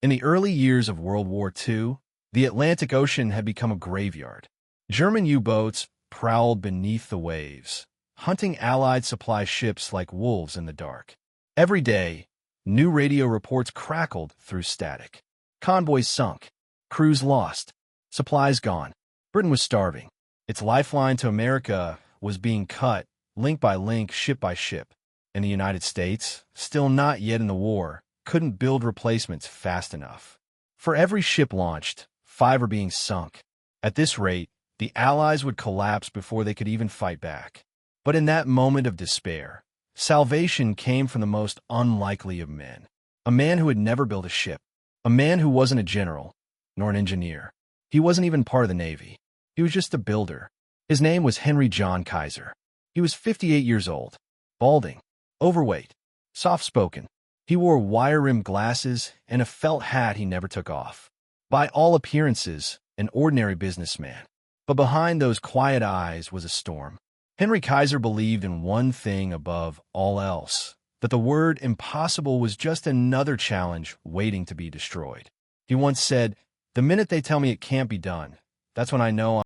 In the early years of World War II, the Atlantic Ocean had become a graveyard. German U-boats prowled beneath the waves, hunting Allied supply ships like wolves in the dark. Every day, new radio reports crackled through static. Convoys sunk, crews lost, supplies gone. Britain was starving. Its lifeline to America was being cut, link by link, ship by ship. And the United States, still not yet in the war, couldn't build replacements fast enough. For every ship launched, 5 are being sunk. At this rate, the Allies would collapse before they could even fight back. But in that moment of despair, salvation came from the most unlikely of men. A man who had never built a ship. A man who wasn't a general, nor an engineer. He wasn't even part of the Navy. He was just a builder. His name was Henry John Kaiser. He was 58 years old, balding, overweight, soft-spoken. He wore wire-rimmed glasses and a felt hat he never took off. By all appearances, an ordinary businessman. But behind those quiet eyes was a storm. Henry Kaiser believed in one thing above all else, that the word impossible was just another challenge waiting to be destroyed. He once said, "The minute they tell me it can't be done, that's when I know I'm..."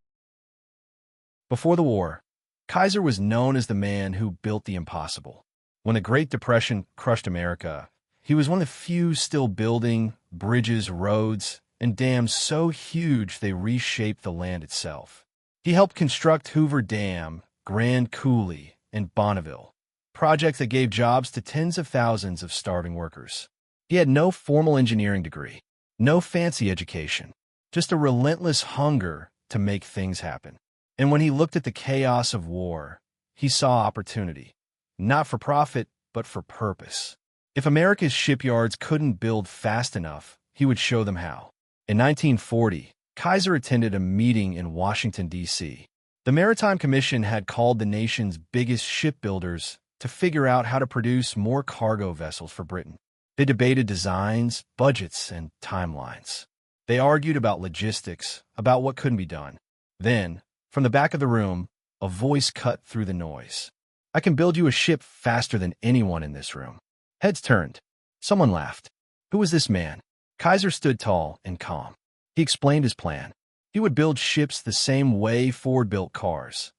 Before the war, Kaiser was known as the man who built the impossible. When the Great Depression crushed America, he was one of the few still building bridges, roads, and dams so huge they reshaped the land itself. He helped construct Hoover Dam, Grand Coulee, and Bonneville, projects that gave jobs to tens of thousands of starving workers. He had no formal engineering degree, no fancy education, just a relentless hunger to make things happen. And when he looked at the chaos of war, he saw opportunity, not for profit, but for purpose. If America's shipyards couldn't build fast enough, he would show them how. In 1940, Kaiser attended a meeting in Washington, D.C. The Maritime Commission had called the nation's biggest shipbuilders to figure out how to produce more cargo vessels for Britain. They debated designs, budgets, and timelines. They argued about logistics, about what couldn't be done. Then, from the back of the room, a voice cut through the noise. "I can build you a ship faster than anyone in this room." Heads turned. Someone laughed. Who was this man? Kaiser stood tall and calm. He explained his plan. He would build ships the same way Ford built cars,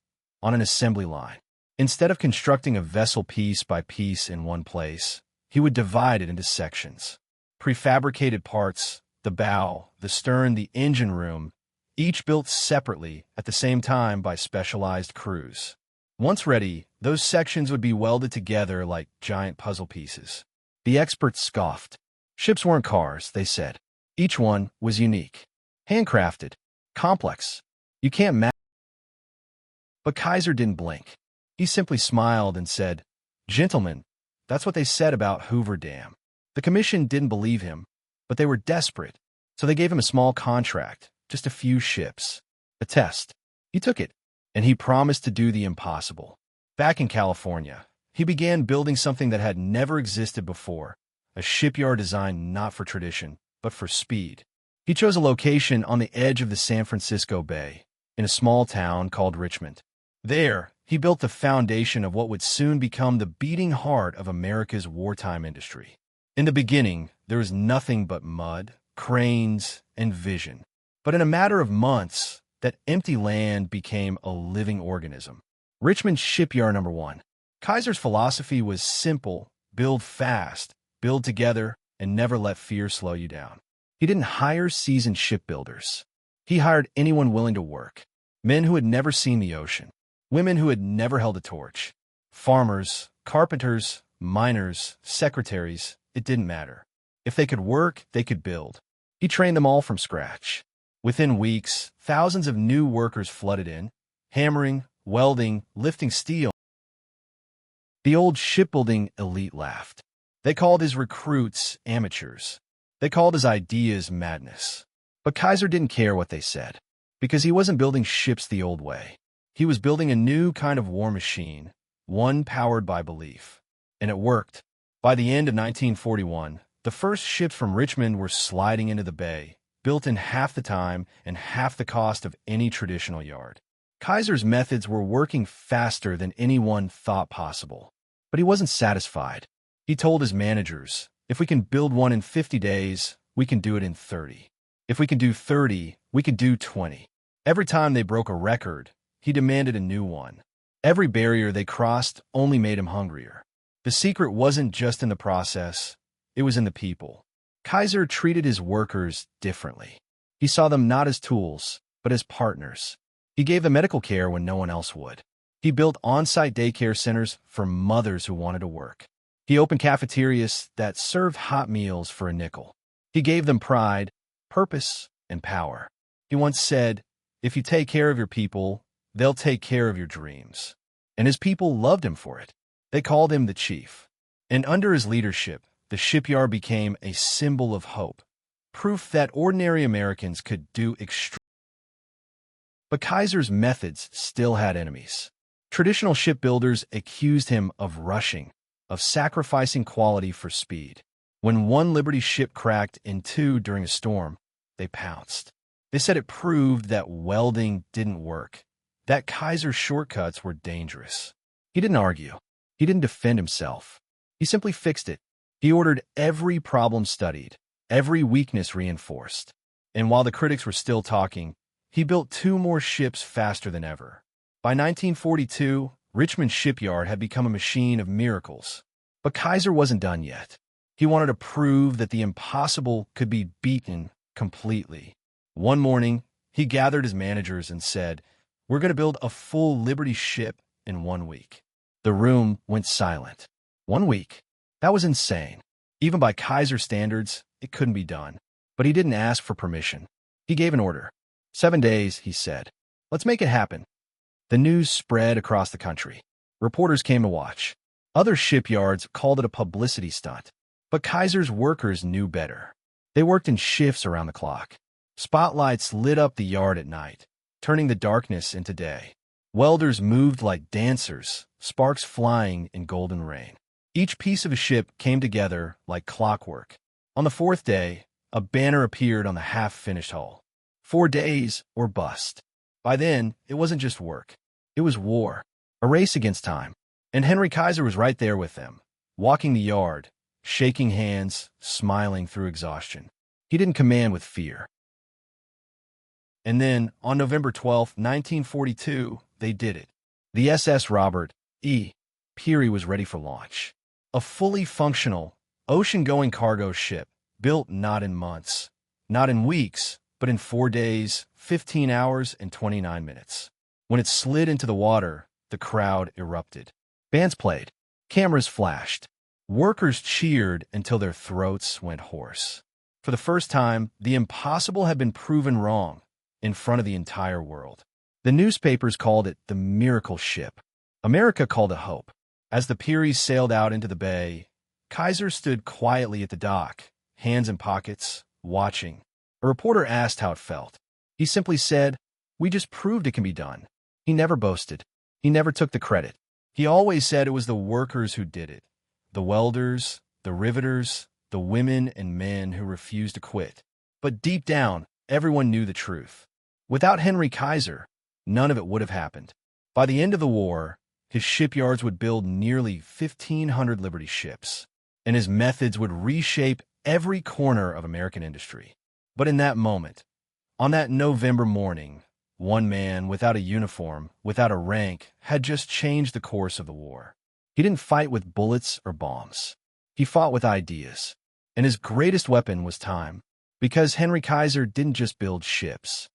on an assembly line. Instead of constructing a vessel piece by piece in one place, he would divide it into sections. Prefabricated parts, the bow, the stern, the engine room, each built separately at the same time by specialized crews. Once ready, those sections would be welded together like giant puzzle pieces. The experts scoffed. Ships weren't cars, they said. Each one was unique. Handcrafted. Complex. You can't match. But Kaiser didn't blink. He simply smiled and said, "Gentlemen, that's what they said about Hoover Dam." The commission didn't believe him, but they were desperate, so they gave him a small contract, just a few ships. A test. He took it, and he promised to do the impossible. Back in California, he began building something that had never existed before, a shipyard designed not for tradition, but for speed. He chose a location on the edge of the San Francisco Bay, in a small town called Richmond. There, he built the foundation of what would soon become the beating heart of America's wartime industry. In the beginning, there was nothing but mud, cranes, and vision. But in a matter of months, that empty land became a living organism. Richmond Shipyard Number 1. Kaiser's philosophy was simple: build fast, build together, and never let fear slow you down. He didn't hire seasoned shipbuilders. He hired anyone willing to work. Men who had never seen the ocean. Women who had never held a torch. Farmers, carpenters, miners, secretaries, it didn't matter. If they could work, they could build. He trained them all from scratch. Within weeks, thousands of new workers flooded in, hammering, welding, lifting steel. The old shipbuilding elite laughed. They called his recruits amateurs. They called his ideas madness. But Kaiser didn't care what they said, because he wasn't building ships the old way. He was building a new kind of war machine, one powered by belief. And it worked. By the end of 1941, the first ships from Richmond were sliding into the bay, built in half the time and half the cost of any traditional yard. Kaiser's methods were working faster than anyone thought possible. But he wasn't satisfied. He told his managers, "If we can build one in 50 days, we can do it in 30. If we can do 30, we can do 20. Every time they broke a record, he demanded a new one. Every barrier they crossed only made him hungrier. The secret wasn't just in the process, it was in the people. Kaiser treated his workers differently. He saw them not as tools, but as partners. He gave them medical care when no one else would. He built on-site daycare centers for mothers who wanted to work. He opened cafeterias that served hot meals for a nickel. He gave them pride, purpose, and power. He once said, "If you take care of your people, they'll take care of your dreams." And his people loved him for it. They called him the chief. And under his leadership, the shipyard became a symbol of hope, proof that ordinary Americans could do extraordinary. But Kaiser's methods still had enemies. Traditional shipbuilders accused him of rushing, of sacrificing quality for speed. When one Liberty ship cracked in two during a storm, they pounced. They said it proved that welding didn't work, that Kaiser's shortcuts were dangerous. He didn't argue. He didn't defend himself. He simply fixed it. He ordered every problem studied, every weakness reinforced. And while the critics were still talking, he built 2 more ships faster than ever. By 1942, Richmond Shipyard had become a machine of miracles. But Kaiser wasn't done yet. He wanted to prove that the impossible could be beaten completely. One morning, he gathered his managers and said, "We're going to build a full Liberty ship in 1 week." The room went silent. 1 week? That was insane. Even by Kaiser standards, it couldn't be done. But he didn't ask for permission. He gave an order. 7 days, he said. Let's make it happen. The news spread across the country. Reporters came to watch. Other shipyards called it a publicity stunt. But Kaiser's workers knew better. They worked in shifts around the clock. Spotlights lit up the yard at night, turning the darkness into day. Welders moved like dancers, sparks flying in golden rain. Each piece of a ship came together like clockwork. On the 4th day, a banner appeared on the half-finished hull. 4 days or bust. By then, it wasn't just work. It was war, a race against time. And Henry Kaiser was right there with them, walking the yard, shaking hands, smiling through exhaustion. He didn't command with fear. And then, on November 12, 1942, they did it. The SS Robert E. Peary was ready for launch. A fully functional, ocean-going cargo ship, built not in months, not in weeks, but in 4 days, 15 hours, and 29 minutes. When it slid into the water, the crowd erupted. Bands played. Cameras flashed. Workers cheered until their throats went hoarse. For the first time, the impossible had been proven wrong in front of the entire world. The newspapers called it the miracle ship. America called it hope. As the Pearies sailed out into the bay, Kaiser stood quietly at the dock, hands in pockets, watching. A reporter asked how it felt. He simply said, "We just proved it can be done." He never boasted. He never took the credit. He always said it was the workers who did it. The welders, the riveters, the women and men who refused to quit. But deep down, everyone knew the truth. Without Henry Kaiser, none of it would have happened. By the end of the war, his shipyards would build nearly 1,500 Liberty ships, and his methods would reshape every corner of American industry. But in that moment, on that November morning, one man without a uniform, without a rank, had just changed the course of the war. He didn't fight with bullets or bombs. He fought with ideas. And his greatest weapon was time, because Henry Kaiser didn't just build ships.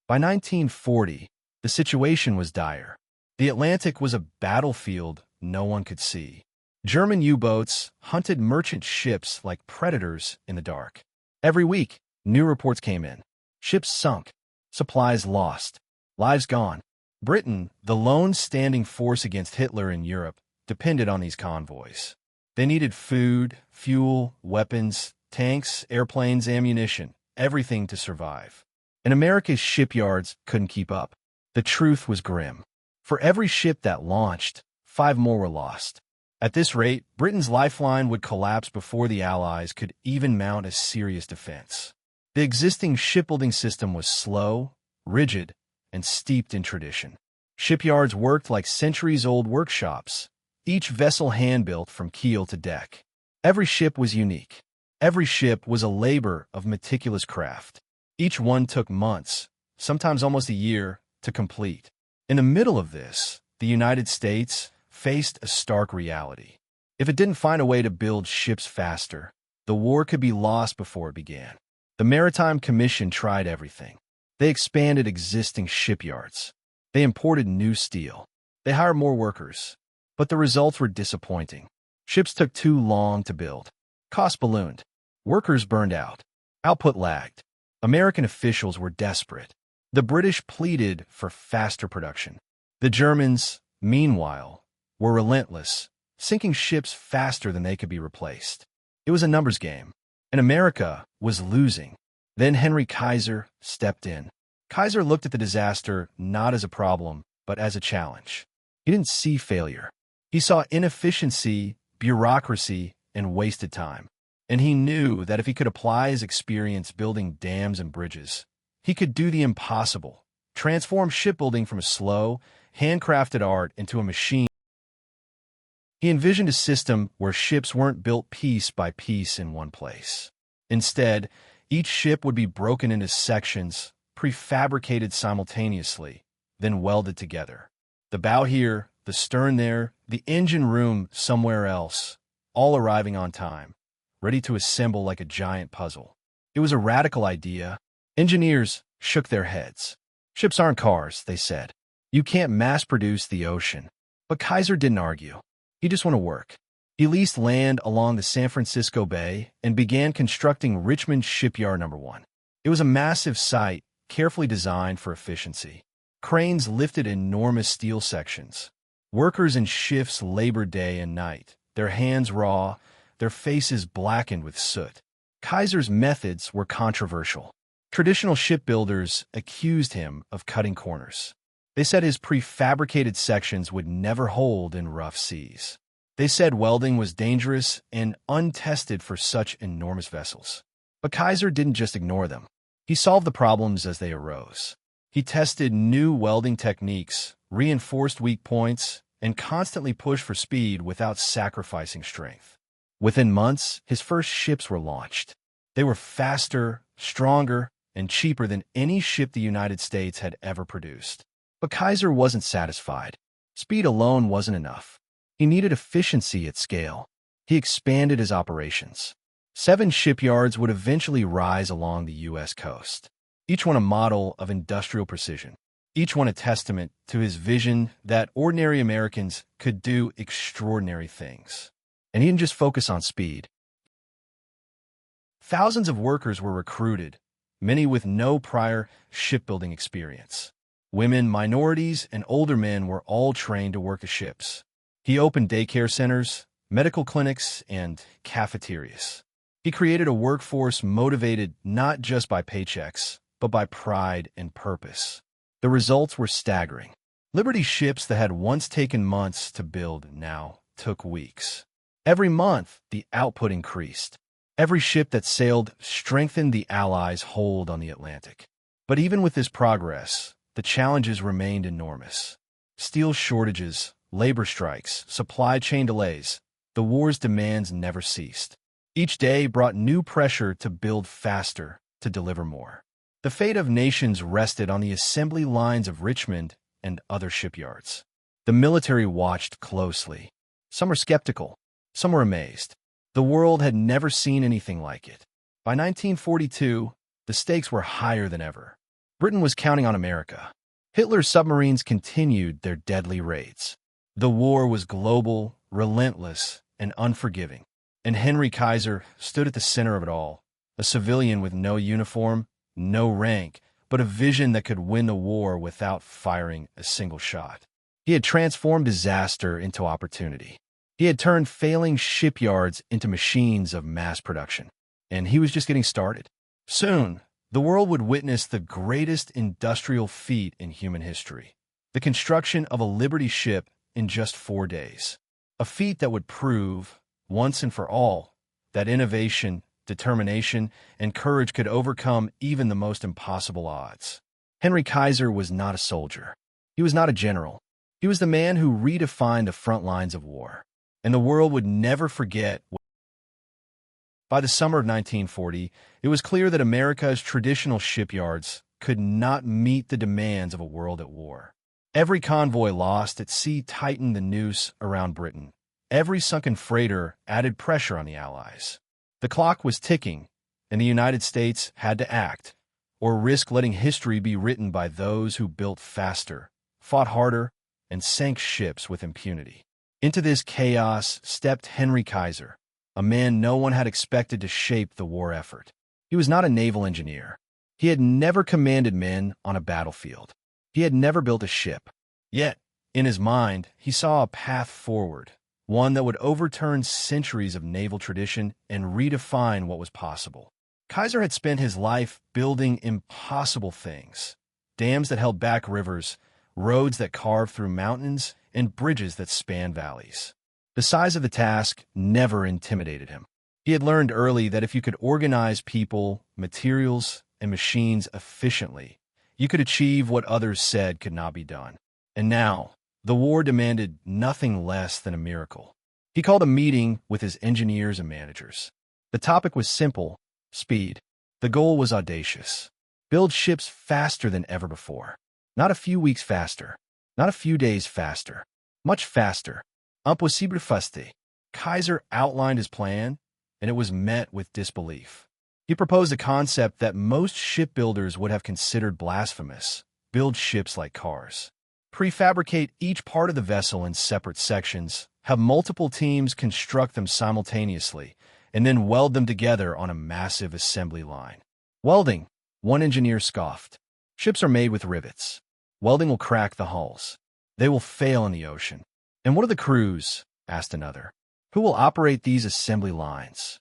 By 1940, the situation was dire. The Atlantic was a battlefield no one could see. German U-boats hunted merchant ships like predators in the dark. Every week, new reports came in. Ships sunk, supplies lost, lives gone. Britain, the lone standing force against Hitler in Europe, depended on these convoys. They needed food, fuel, weapons, tanks, airplanes, ammunition, everything to survive. And America's shipyards couldn't keep up. The truth was grim. For every ship that launched, 5 more were lost. At this rate, Britain's lifeline would collapse before the Allies could even mount a serious defense. The existing shipbuilding system was slow, rigid, and steeped in tradition. Shipyards worked like centuries-old workshops, each vessel hand-built from keel to deck. Every ship was unique. Every ship was a labor of meticulous craft. Each one took months, sometimes almost a year, to complete. In the middle of this, the United States faced a stark reality. If it didn't find a way to build ships faster, the war could be lost before it began. The Maritime Commission tried everything. They expanded existing shipyards. They imported new steel. They hired more workers. But the results were disappointing. Ships took too long to build. Costs ballooned. Workers burned out. Output lagged. American officials were desperate. The British pleaded for faster production. The Germans, meanwhile, were relentless, sinking ships faster than they could be replaced. It was a numbers game, and America was losing. Then Henry Kaiser stepped in. Kaiser looked at the disaster not as a problem, but as a challenge. He didn't see failure. He saw inefficiency, bureaucracy, and wasted time. And he knew that if he could apply his experience building dams and bridges, he could do the impossible, transform shipbuilding from a slow, handcrafted art into a machine. He envisioned a system where ships weren't built piece by piece in one place. Instead, each ship would be broken into sections, prefabricated simultaneously, then welded together. The bow here, the stern there, the engine room somewhere else, all arriving on time, ready to assemble like a giant puzzle. It was a radical idea. Engineers shook their heads. Ships aren't cars, they said. You can't mass-produce the ocean. But Kaiser didn't argue. He just wanted to work. He leased land along the San Francisco Bay and began constructing Richmond Shipyard No. 1. It was a massive site, carefully designed for efficiency. Cranes lifted enormous steel sections. Workers in shifts labored day and night, their hands raw, their faces blackened with soot. Kaiser's methods were controversial. Traditional shipbuilders accused him of cutting corners. They said his prefabricated sections would never hold in rough seas. They said welding was dangerous and untested for such enormous vessels. But Kaiser didn't just ignore them. He solved the problems as they arose. He tested new welding techniques, reinforced weak points, and constantly pushed for speed without sacrificing strength. Within months, his first ships were launched. They were faster, stronger, and cheaper than any ship the United States had ever produced. But Kaiser wasn't satisfied. Speed alone wasn't enough. He needed efficiency at scale. He expanded his operations. 7 shipyards would eventually rise along the U.S. coast, each one a model of industrial precision, each one a testament to his vision that ordinary Americans could do extraordinary things. And he didn't just focus on speed. Thousands of workers were recruited, many with no prior shipbuilding experience. Women, minorities, and older men were all trained to work the ships. He opened daycare centers, medical clinics, and cafeterias. He created a workforce motivated not just by paychecks, but by pride and purpose. The results were staggering. Liberty ships that had once taken months to build now took weeks. Every month, the output increased. Every ship that sailed strengthened the Allies' hold on the Atlantic. But even with this progress, the challenges remained enormous. Steel shortages, labor strikes, supply chain delays. The war's demands never ceased. Each day brought new pressure to build faster, to deliver more. The fate of nations rested on the assembly lines of Richmond and other shipyards. The military watched closely. Some were skeptical. Some were amazed. The world had never seen anything like it. By 1942, the stakes were higher than ever. Britain was counting on America. Hitler's submarines continued their deadly raids. The war was global, relentless, and unforgiving. And Henry Kaiser stood at the center of it all, a civilian with no uniform, no rank, but a vision that could win the war without firing a single shot. He had transformed disaster into opportunity. He had turned failing shipyards into machines of mass production. And he was just getting started. Soon, the world would witness the greatest industrial feat in human history, the construction of a Liberty ship in just 4 days. A feat that would prove, once and for all, that innovation, determination, and courage could overcome even the most impossible odds. Henry Kaiser was not a soldier. He was not a general. He was the man who redefined the front lines of war. And the world would never forget By the summer of 1940, it was clear that America's traditional shipyards could not meet the demands of a world at war. Every convoy lost at sea tightened the noose around Britain. Every sunken freighter added pressure on the Allies. The clock was ticking, and the United States had to act, or risk letting history be written by those who built faster, fought harder, and sank ships with impunity. Into this chaos stepped Henry Kaiser, a man no one had expected to shape the war effort. He was not a naval engineer. He had never commanded men on a battlefield. He had never built a ship. Yet, in his mind, he saw a path forward, one that would overturn centuries of naval tradition and redefine what was possible. Kaiser had spent his life building impossible things: dams that held back rivers, roads that carved through mountains, and bridges that spanned valleys. The size of the task never intimidated him. He had learned early that if you could organize people, materials, and machines efficiently, you could achieve what others said could not be done. And now, the war demanded nothing less than a miracle. He called a meeting with his engineers and managers. The topic was simple: speed. The goal was audacious: build ships faster than ever before. Not a few weeks faster, not a few days faster, much faster. Impossible faster. Kaiser outlined his plan, and it was met with disbelief. He proposed a concept that most shipbuilders would have considered blasphemous: build ships like cars. Prefabricate each part of the vessel in separate sections, have multiple teams construct them simultaneously, and then weld them together on a massive assembly line. Welding, one engineer scoffed. Ships are made with rivets. Welding will crack the hulls. They will fail in the ocean. And what are the crews? Asked another. Who will operate these assembly lines?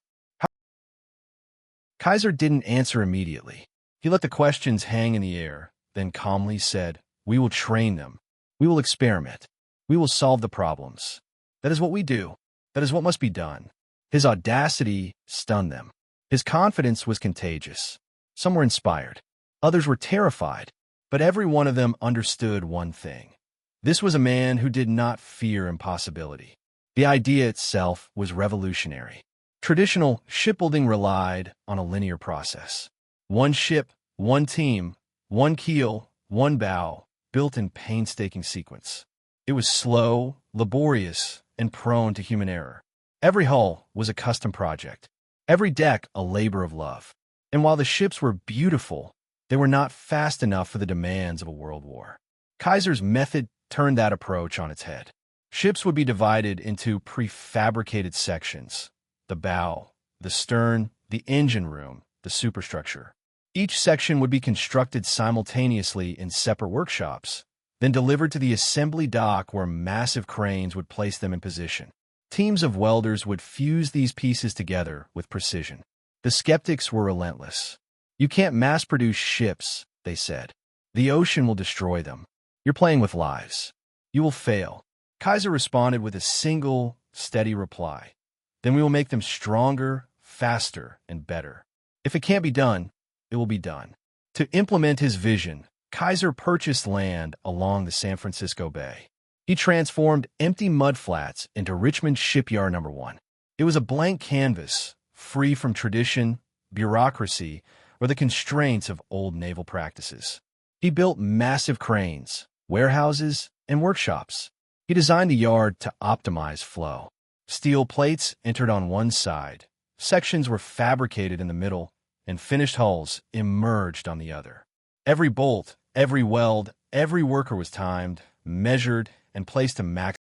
Kaiser didn't answer immediately. He let the questions hang in the air, then calmly said, "We will train them. We will experiment. We will solve the problems. That is what we do. That is what must be done." His audacity stunned them. His confidence was contagious. Some were inspired. Others were terrified. But every one of them understood one thing. This was a man who did not fear impossibility. The idea itself was revolutionary. Traditional shipbuilding relied on a linear process. One ship, one team, one keel, one bow, built in painstaking sequence. It was slow, laborious, and prone to human error. Every hull was a custom project. Every deck a labor of love. And while the ships were beautiful, they were not fast enough for the demands of a world war. Kaiser's method turned that approach on its head. Ships would be divided into prefabricated sections: the bow, the stern, the engine room, the superstructure. Each section would be constructed simultaneously in separate workshops, then delivered to the assembly dock where massive cranes would place them in position. Teams of welders would fuse these pieces together with precision. The skeptics were relentless. "You can't mass-produce ships," they said. "The ocean will destroy them. You're playing with lives. You will fail." Kaiser responded with a single, steady reply: "Then we will make them stronger, faster, and better. If it can't be done, it will be done." To implement his vision, Kaiser purchased land along the San Francisco Bay. He transformed empty mudflats into Richmond Shipyard No. 1. It was a blank canvas, free from tradition, bureaucracy, or the constraints of old naval practices. He built massive cranes, warehouses, and workshops. He designed the yard to optimize flow. Steel plates entered on one side, sections were fabricated in the middle, and finished hulls emerged on the other. Every bolt, every weld, every worker was timed, measured, and placed to max.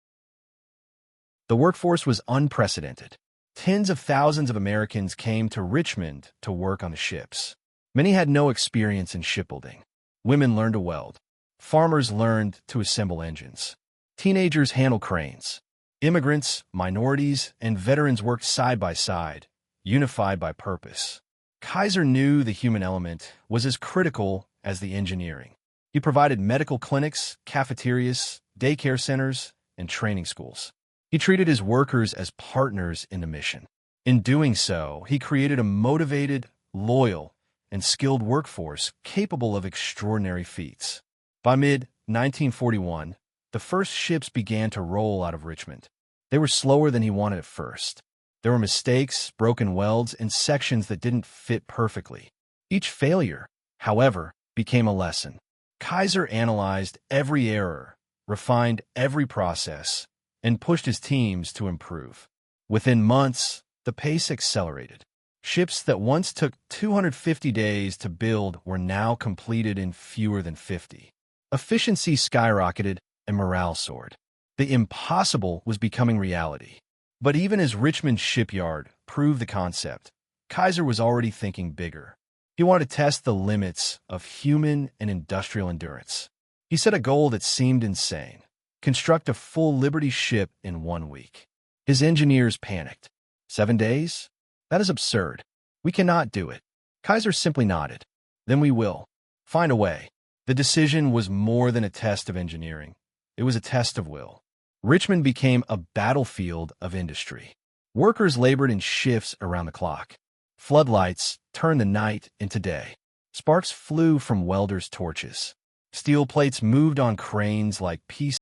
The workforce was unprecedented. Tens of thousands of Americans came to Richmond to work on the ships. Many had no experience in shipbuilding. Women learned to weld. Farmers learned to assemble engines. Teenagers handled cranes. Immigrants, minorities, and veterans worked side by side, unified by purpose. Kaiser knew the human element was as critical as the engineering. He provided medical clinics, cafeterias, daycare centers, and training schools. He treated his workers as partners in the mission. In doing so, he created a motivated, loyal, and skilled workforce capable of extraordinary feats. By mid-1941, the first ships began to roll out of Richmond. They were slower than he wanted at first. There were mistakes, broken welds, and sections that didn't fit perfectly. Each failure, however, became a lesson. Kaiser analyzed every error, refined every process, and pushed his teams to improve. Within months, the pace accelerated. Ships that once took 250 days to build were now completed in fewer than 50. Efficiency skyrocketed and morale soared. The impossible was becoming reality. But even as Richmond shipyard proved the concept, Kaiser was already thinking bigger. He wanted to test the limits of human and industrial endurance. He set a goal that seemed insane: construct a full Liberty ship in 1 week. His engineers panicked. 7 days? That is absurd. We cannot do it. Kaiser simply nodded. Then we will. Find a way. The decision was more than a test of engineering. It was a test of will. Richmond became a battlefield of industry. Workers labored in shifts around the clock. Floodlights turned the night into day. Sparks flew from welders' torches. Steel plates moved on cranes like pieces.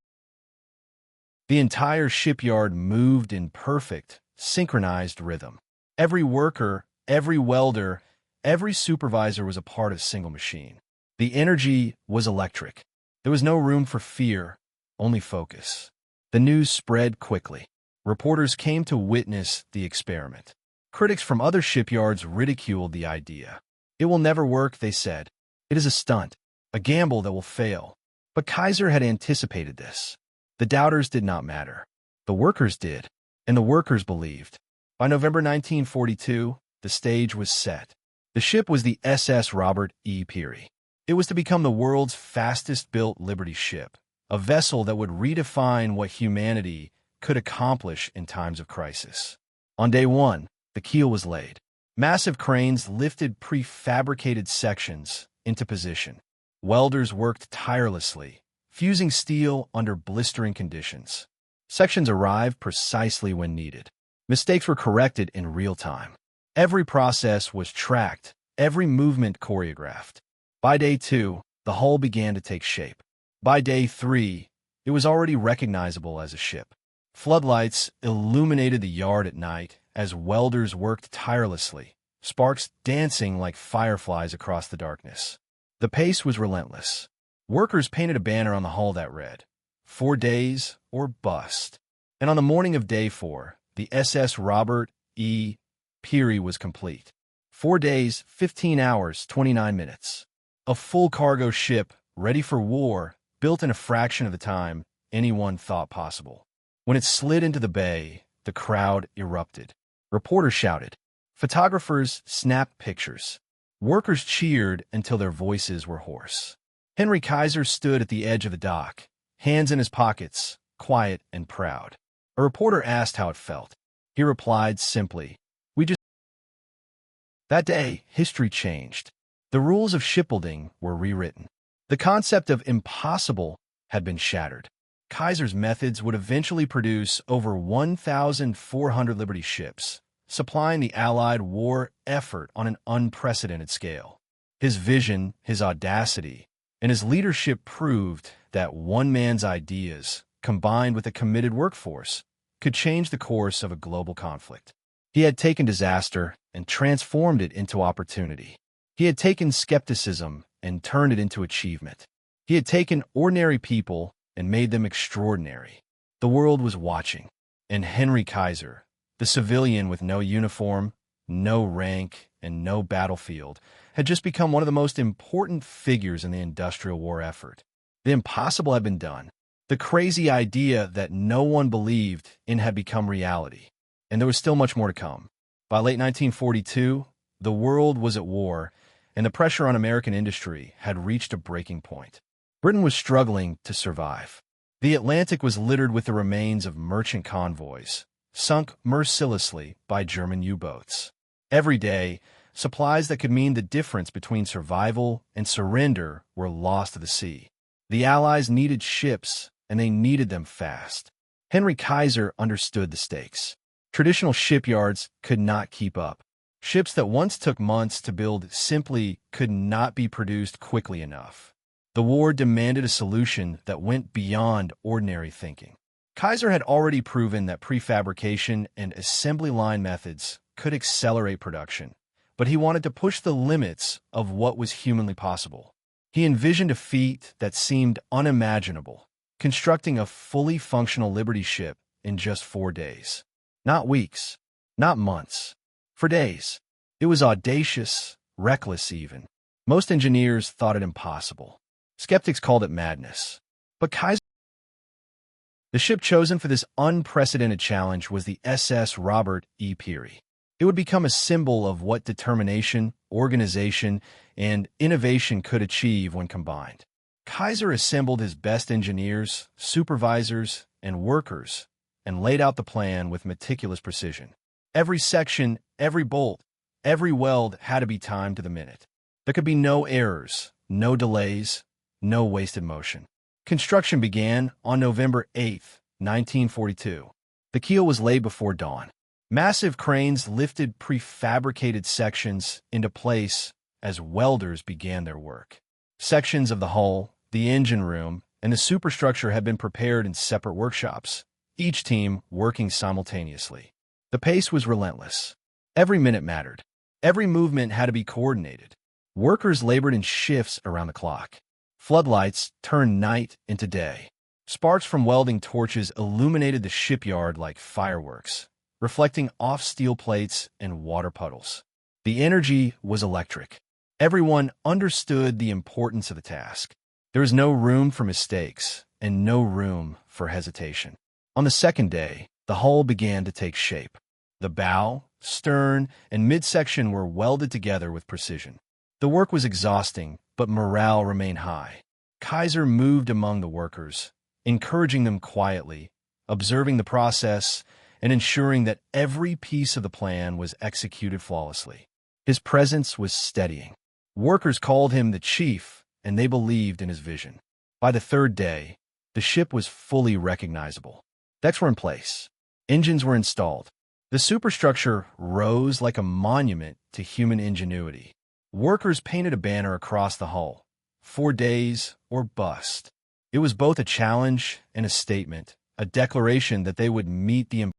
The entire shipyard moved in perfect, synchronized rhythm. Every worker, every welder, every supervisor was a part of a single machine. The energy was electric. There was no room for fear, only focus. The news spread quickly. Reporters came to witness the experiment. Critics from other shipyards ridiculed the idea. It will never work, they said. It is a stunt, a gamble that will fail. But Kaiser had anticipated this. The doubters did not matter. The workers did, and the workers believed. By November 1942, the stage was set. The ship was the SS Robert E. Peary. It was to become the world's fastest-built Liberty ship, a vessel that would redefine what humanity could accomplish in times of crisis. On day one, the keel was laid. Massive cranes lifted prefabricated sections into position. Welders worked tirelessly, fusing steel under blistering conditions. Sections arrived precisely when needed. Mistakes were corrected in real time. Every process was tracked, every movement choreographed. By day 2, the hull began to take shape. By day 3, it was already recognizable as a ship. Floodlights illuminated the yard at night as welders worked tirelessly, sparks dancing like fireflies across the darkness. The pace was relentless. Workers painted a banner on the hull that read, 4 days or bust. And on the morning of day 4, the SS Robert E. Peary was complete. 4 days, 15 hours, 29 minutes. A full cargo ship, ready for war, built in a fraction of the time anyone thought possible. When it slid into the bay, the crowd erupted. Reporters shouted. Photographers snapped pictures. Workers cheered until their voices were hoarse. Henry Kaiser stood at the edge of the dock, hands in his pockets, quiet and proud. A reporter asked how it felt. He replied simply, "We just..." That day, history changed. The rules of shipbuilding were rewritten. The concept of impossible had been shattered. Kaiser's methods would eventually produce over 1,400 Liberty ships, supplying the Allied war effort on an unprecedented scale. His vision, his audacity, and his leadership proved that one man's ideas, combined with a committed workforce, could change the course of a global conflict. He had taken disaster and transformed it into opportunity. He had taken skepticism and turned it into achievement. He had taken ordinary people and made them extraordinary. The world was watching, and Henry Kaiser, the civilian with no uniform, no rank, and no battlefield, had just become one of the most important figures in the industrial war effort. The impossible had been done. The crazy idea that no one believed in had become reality, and there was still much more to come. By late 1942, the world was at war, and the pressure on American industry had reached a breaking point. Britain was struggling to survive. The Atlantic was littered with the remains of merchant convoys, sunk mercilessly by German U-boats. Every day, supplies that could mean the difference between survival and surrender were lost to the sea. The Allies needed ships, and they needed them fast. Henry Kaiser understood the stakes. Traditional shipyards could not keep up. Ships that once took months to build simply could not be produced quickly enough. The war demanded a solution that went beyond ordinary thinking. Kaiser had already proven that prefabrication and assembly line methods could accelerate production, but he wanted to push the limits of what was humanly possible. He envisioned a feat that seemed unimaginable, constructing a fully functional Liberty ship in just 4 days. Not weeks, not months. For days. It was audacious, reckless even. Most engineers thought it impossible. Skeptics called it madness. But Kaiser... The ship chosen for this unprecedented challenge was the SS Robert E. Peary. It would become a symbol of what determination, organization, and innovation could achieve when combined. Kaiser assembled his best engineers, supervisors, and workers, and laid out the plan with meticulous precision. Every section, every bolt, every weld had to be timed to the minute. There could be no errors, no delays, no wasted motion. Construction began on November 8, 1942. The keel was laid before dawn. Massive cranes lifted prefabricated sections into place as welders began their work. Sections of the hull, the engine room, and the superstructure had been prepared in separate workshops, each team working simultaneously. The pace was relentless. Every minute mattered. Every movement had to be coordinated. Workers labored in shifts around the clock. Floodlights turned night into day. Sparks from welding torches illuminated the shipyard like fireworks, reflecting off steel plates and water puddles. The energy was electric. Everyone understood the importance of the task. There was no room for mistakes and no room for hesitation. On the second day, the hull began to take shape. The bow, stern, and midsection were welded together with precision. The work was exhausting, but morale remained high. Kaiser moved among the workers, encouraging them quietly, observing the process, and ensuring that every piece of the plan was executed flawlessly. His presence was steadying. Workers called him the chief, and they believed in his vision. By the third day, the ship was fully recognizable. Decks were in place. Engines were installed. The superstructure rose like a monument to human ingenuity. Workers painted a banner across the hull, 4 days or bust. It was both a challenge and a statement, a declaration that they would meet the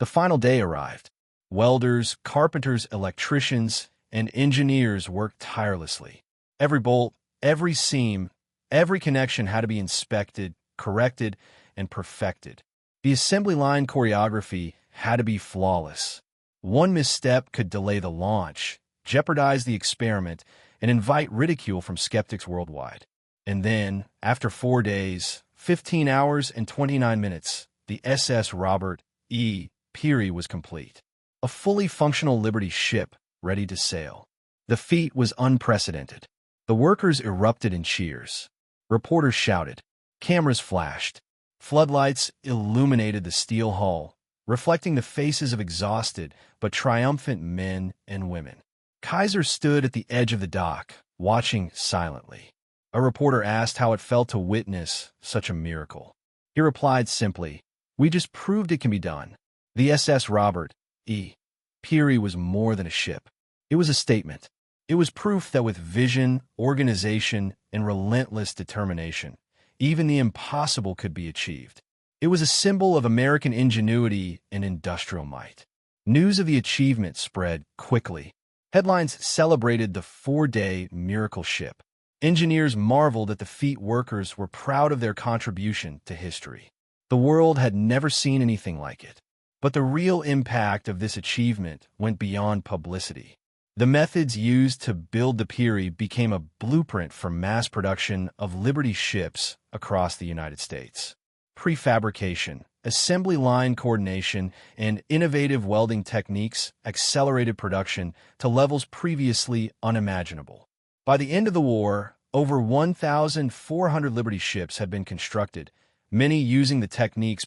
final day arrived. Welders, carpenters, electricians, and engineers worked tirelessly. Every bolt, every seam, every connection had to be inspected, corrected, and perfected. The assembly line choreography had to be flawless. One misstep could delay the launch, jeopardize the experiment, and invite ridicule from skeptics worldwide. And then, after 4 days, 15 hours, and 29 minutes, the SS Robert E. Peary was complete. A fully functional Liberty ship ready to sail. The feat was unprecedented. The workers erupted in cheers. Reporters shouted. Cameras flashed. Floodlights illuminated the steel hull, reflecting the faces of exhausted but triumphant men and women. Kaiser stood at the edge of the dock, watching silently. A reporter asked how it felt to witness such a miracle. He replied simply, "We just proved it can be done." The SS Robert E. Peary was more than a ship. It was a statement. It was proof that with vision, organization, and relentless determination, even the impossible could be achieved. It was a symbol of American ingenuity and industrial might. News of the achievement spread quickly. Headlines celebrated the 4-day miracle ship. Engineers marveled at the feat. Workers were proud of their contribution to history. The world had never seen anything like it. But the real impact of this achievement went beyond publicity. The methods used to build the Peary became a blueprint for mass production of Liberty ships across the United States. Prefabrication, assembly line coordination, and innovative welding techniques accelerated production to levels previously unimaginable. By the end of the war, over 1,400 Liberty ships had been constructed, many using the techniques.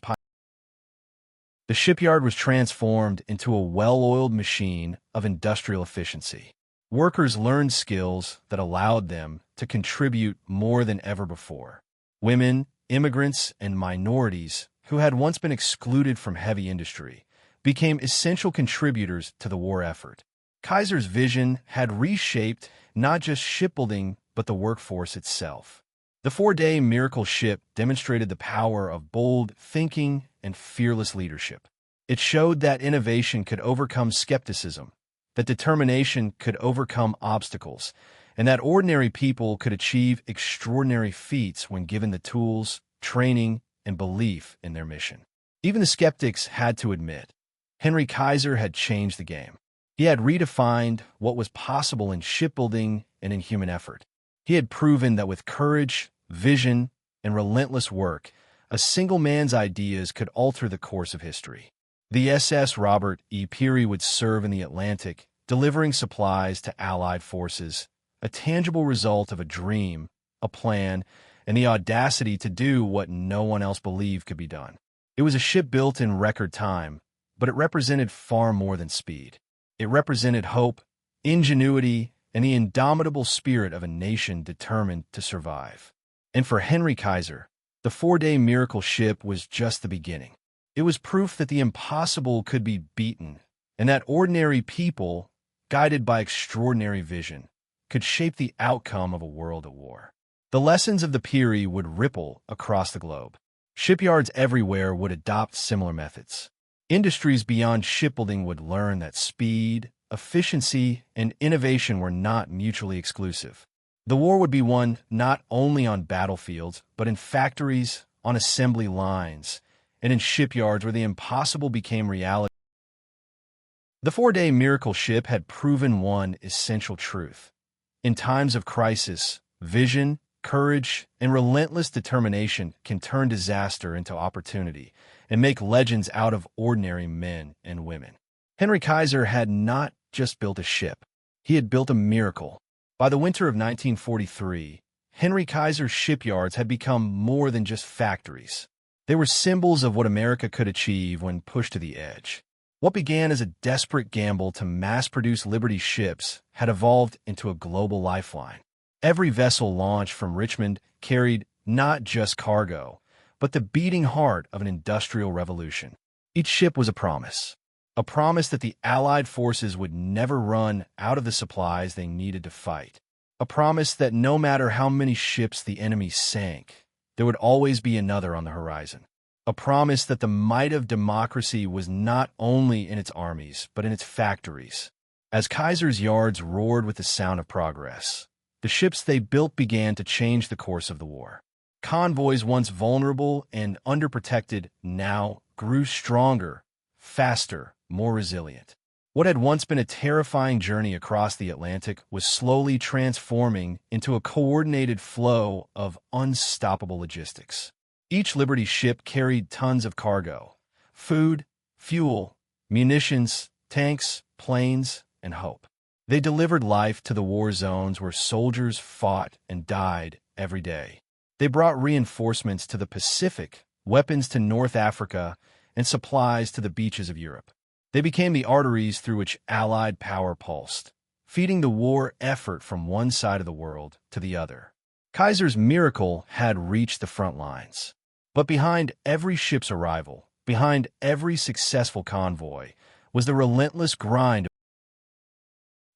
The shipyard was transformed into a well-oiled machine of industrial efficiency. Workers learned skills that allowed them to contribute more than ever before. Women, immigrants, and minorities who had once been excluded from heavy industry became essential contributors to the war effort. Kaiser's vision had reshaped not just shipbuilding, but the workforce itself. The four-day miracle ship demonstrated the power of bold thinking and fearless leadership. It showed that innovation could overcome skepticism, that determination could overcome obstacles, and that ordinary people could achieve extraordinary feats when given the tools, training, and belief in their mission. Even the skeptics had to admit, Henry Kaiser had changed the game. He had redefined what was possible in shipbuilding and in human effort. He had proven that with courage, vision, and relentless work, a single man's ideas could alter the course of history. The SS Robert E. Peary would serve in the Atlantic, delivering supplies to Allied forces, a tangible result of a dream, a plan, and the audacity to do what no one else believed could be done. It was a ship built in record time, but it represented far more than speed. It represented hope, ingenuity, and the indomitable spirit of a nation determined to survive. And for Henry Kaiser, the four-day miracle ship was just the beginning. It was proof that the impossible could be beaten, and that ordinary people, guided by extraordinary vision, could shape the outcome of a world at war. The lessons of the Peary would ripple across the globe. Shipyards everywhere would adopt similar methods. Industries beyond shipbuilding would learn that speed, efficiency, and innovation were not mutually exclusive. The war would be won not only on battlefields, but in factories, on assembly lines, and in shipyards where the impossible became reality. The four-day miracle ship had proven one essential truth. In times of crisis, vision, courage, and relentless determination can turn disaster into opportunity and make legends out of ordinary men and women. Henry Kaiser had not just built a ship. He had built a miracle. By the winter of 1943, Henry Kaiser's shipyards had become more than just factories. They were symbols of what America could achieve when pushed to the edge. What began as a desperate gamble to mass-produce Liberty ships had evolved into a global lifeline. Every vessel launched from Richmond carried not just cargo, but the beating heart of an industrial revolution. Each ship was a promise that the Allied forces would never run out of the supplies they needed to fight, a promise that no matter how many ships the enemy sank, there would always be another on the horizon, a promise that the might of democracy was not only in its armies, but in its factories. As Kaiser's yards roared with the sound of progress, the ships they built began to change the course of the war. Convoys once vulnerable and underprotected now grew stronger, faster, more resilient. What had once been a terrifying journey across the Atlantic was slowly transforming into a coordinated flow of unstoppable logistics. Each Liberty ship carried tons of cargo: food, fuel, munitions, tanks, planes, and hope. They delivered life to the war zones where soldiers fought and died every day. They brought reinforcements to the Pacific, weapons to North Africa, and supplies to the beaches of Europe. They became the arteries through which Allied power pulsed, feeding the war effort from one side of the world to the other. Kaiser's miracle had reached the front lines. But behind every ship's arrival, behind every successful convoy, was the relentless grind.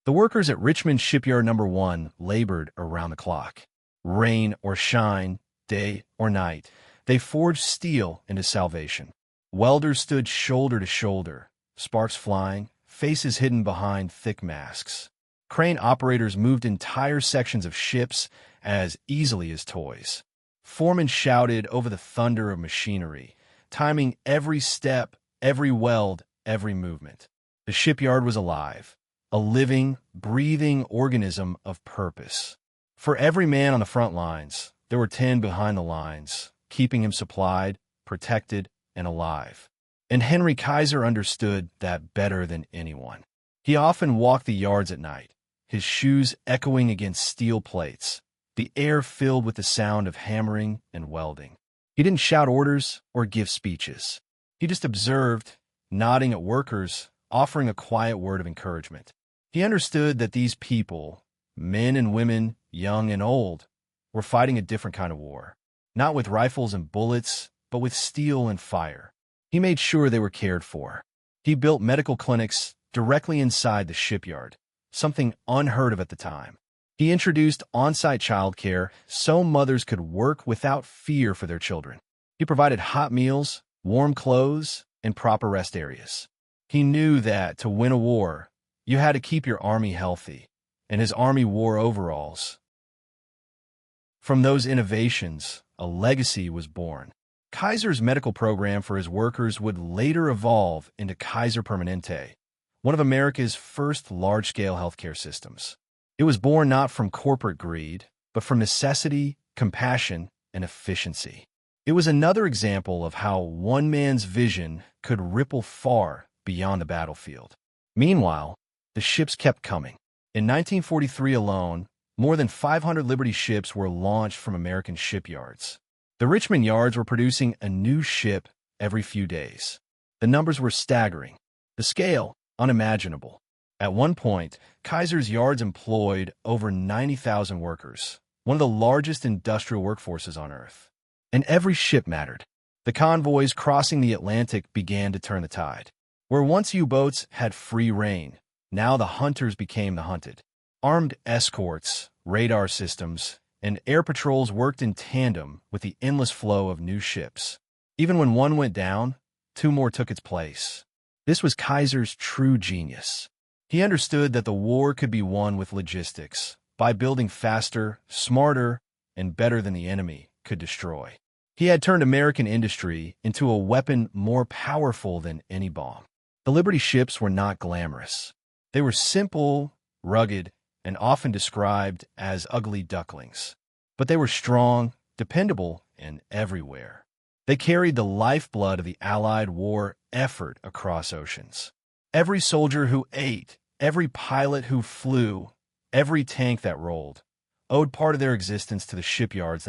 The workers at Richmond Shipyard No. 1 labored around the clock. Rain or shine, day or night, they forged steel into salvation. Welders stood shoulder to shoulder, sparks flying, faces hidden behind thick masks. Crane operators moved entire sections of ships as easily as toys. Foremen shouted over the thunder of machinery, timing every step, every weld, every movement. The shipyard was alive, a living, breathing organism of purpose. For every man on the front lines, there were 10 behind the lines, keeping him supplied, protected, and alive. And Henry Kaiser understood that better than anyone. He often walked the yards at night, his shoes echoing against steel plates, the air filled with the sound of hammering and welding. He didn't shout orders or give speeches. He just observed, nodding at workers, offering a quiet word of encouragement. He understood that these people, men and women, young and old, were fighting a different kind of war, not with rifles and bullets, but with steel and fire. He made sure they were cared for. He built medical clinics directly inside the shipyard, something unheard of at the time. He introduced on-site childcare so mothers could work without fear for their children. He provided hot meals, warm clothes, and proper rest areas. He knew that to win a war, you had to keep your army healthy, and his army wore overalls. From those innovations, a legacy was born. Kaiser's medical program for his workers would later evolve into Kaiser Permanente, one of America's first large-scale healthcare systems. It was born not from corporate greed, but from necessity, compassion, and efficiency. It was another example of how one man's vision could ripple far beyond the battlefield. Meanwhile, the ships kept coming. In 1943 alone, more than 500 Liberty ships were launched from American shipyards. The Richmond yards were producing a new ship every few days. The numbers were staggering, the scale unimaginable. At one point, Kaiser's yards employed over 90,000 workers, one of the largest industrial workforces on Earth. And every ship mattered. The convoys crossing the Atlantic began to turn the tide. Where once U-boats had free rein, now the hunters became the hunted. Armed escorts, radar systems, and air patrols worked in tandem with the endless flow of new ships. Even when one went down, two more took its place. This was Kaiser's true genius. He understood that the war could be won with logistics, by building faster, smarter, and better than the enemy could destroy. He had turned American industry into a weapon more powerful than any bomb. The Liberty ships were not glamorous. They were simple, rugged, and often described as ugly ducklings. But they were strong, dependable, and everywhere. They carried the lifeblood of the Allied war effort across oceans. Every soldier who ate, every pilot who flew, every tank that rolled, owed part of their existence to the shipyards.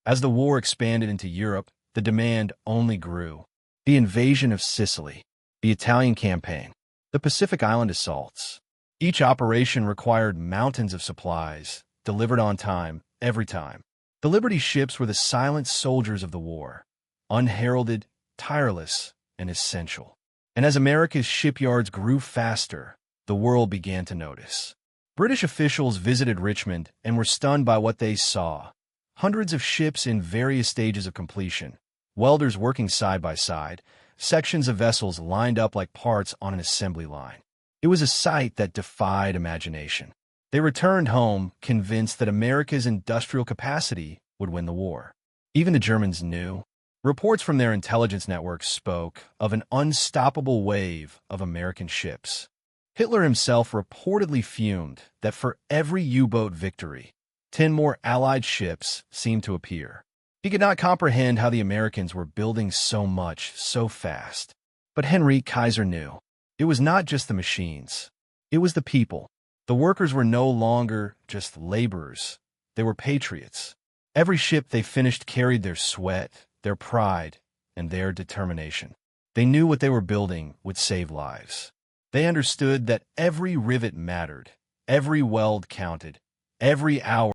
As the war expanded into Europe, the demand only grew. The invasion of Sicily, the Italian campaign, the Pacific Island assaults. Each operation required mountains of supplies, delivered on time, every time. The Liberty ships were the silent soldiers of the war, unheralded, tireless, and essential. And as America's shipyards grew faster, the world began to notice. British officials visited Richmond and were stunned by what they saw. Hundreds of ships in various stages of completion, welders working side by side, sections of vessels lined up like parts on an assembly line. It was a sight that defied imagination. They returned home convinced that America's industrial capacity would win the war. Even the Germans knew. Reports from their intelligence networks spoke of an unstoppable wave of American ships. Hitler himself reportedly fumed that for every U-boat victory, 10 more Allied ships seemed to appear. He could not comprehend how the Americans were building so much so fast. But Henry Kaiser knew. It was not just the machines. It was the people. The workers were no longer just laborers. They were patriots. Every ship they finished carried their sweat, their pride, and their determination. They knew what they were building would save lives. They understood that every rivet mattered, every weld counted, every hour.